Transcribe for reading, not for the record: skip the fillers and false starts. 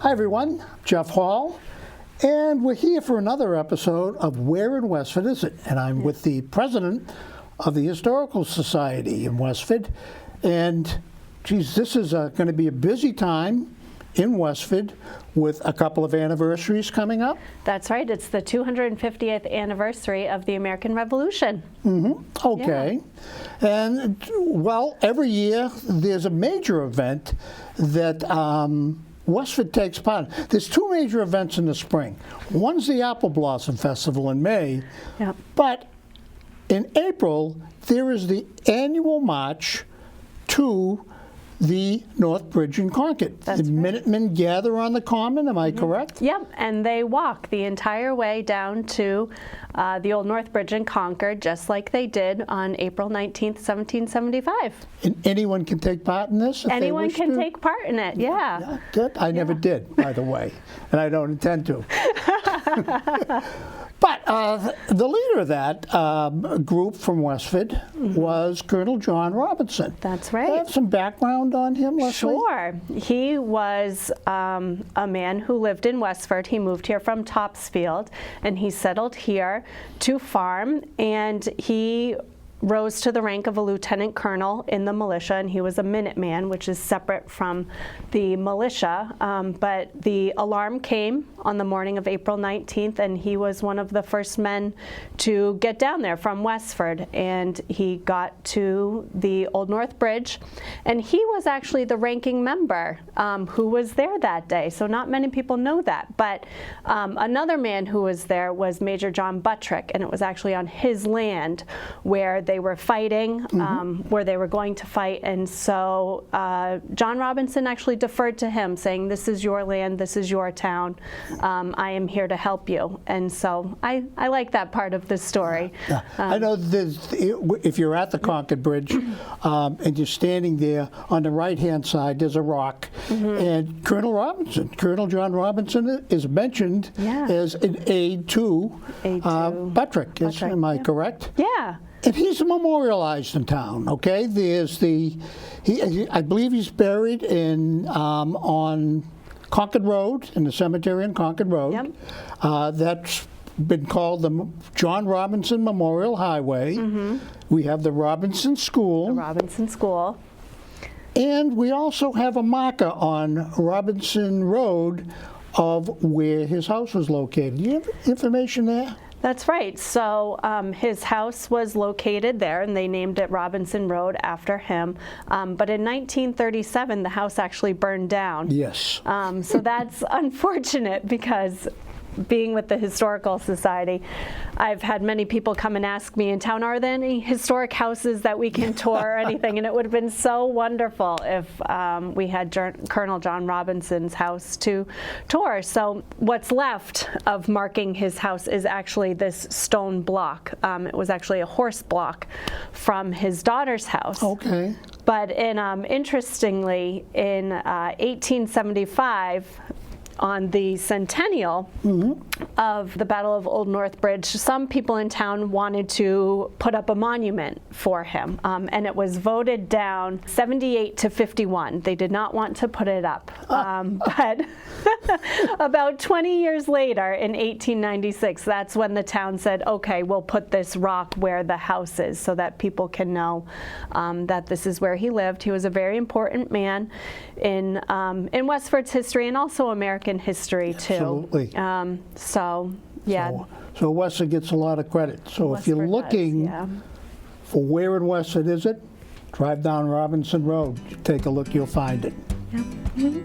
Hi everyone, Geoff Hall, and we're here for another episode of Where in Westford Is It? And I'm with the president of the Historical Society in Westford. And geez, this is going to be a busy time in Westford with a couple of anniversaries coming up. That's right. It's the 250th anniversary of the American Revolution. Mm-hmm. Okay. Yeah. And, well, every year there's a major event that Westford takes part in. There's two major events in the spring. One's the Apple Blossom Festival in May, Yep. But in April there is the annual march to the North Bridge in Concord. That's the right. Minutemen gather on the Common, am I correct? Yep, and they walk the entire way down to the old North Bridge in Concord, just like they did on April 19th, 1775. And anyone can take part in this if Anyone they wish can to? take part in it, yeah. Yeah, good. I never did, by the way, and I don't intend to. But the leader of that group from Westford was Colonel John Robinson. That's right. Do you have some background on him, Leslie? Sure. He was a man who lived in Westford. He moved here from Topsfield, and he settled here to farm, and he rose to the rank of a lieutenant colonel in the militia, and he was a Minuteman, which is separate from the militia. But the alarm came on the morning of April 19th, and he was one of the first men to get down there from Westford. And he got to the Old North Bridge, and he was actually the ranking member who was there that day. So not many people know that. But another man who was there was Major John Buttrick, and it was actually on his land where they were fighting, where they were going to fight. And so John Robinson actually deferred to him, saying, "This is your land, this is your town. I am here to help you." And so I like that part of the story. Yeah. I know if you're at the Concord Bridge and you're standing there, on the right-hand side there's a rock, and Colonel John Robinson is mentioned as an aide to Buttrick. Am I correct? Yeah. And he's memorialized in town, okay? There's I believe he's buried on Concord Road, in the cemetery on Concord Road. Yep. That's been called the John Robinson Memorial Highway. We have the Robinson School. The Robinson School. And we also have a marker on Robinson Road of where his house was located. Do you have information there? That's right. So his house was located there, and they named it Robinson Road after him. But in 1937, the house actually burned down. Yes. So that's unfortunate, because being with the Historical Society, I've had many people come and ask me in town, are there any historic houses that we can tour or anything? And it would have been so wonderful if we had Colonel John Robinson's house to tour. So what's left of marking his house is actually this stone block. It was actually a horse block from his daughter's house. Okay. But interestingly, in 1875, on the centennial of the Battle of Old North Bridge, some people in town wanted to put up a monument for him, and it was voted down 78 to 51. They did not want to put it up. But about 20 years later, in 1896, that's when the town said, okay, we'll put this rock where the house is, so that people can know that this is where he lived. He was a very important man in Westford's history, and also American history too. Absolutely. So yeah. So Westford gets a lot of credit. So if you're Westford looking does, for where in Westford is it, drive down Robinson Road. Take a look, you'll find it. yeah.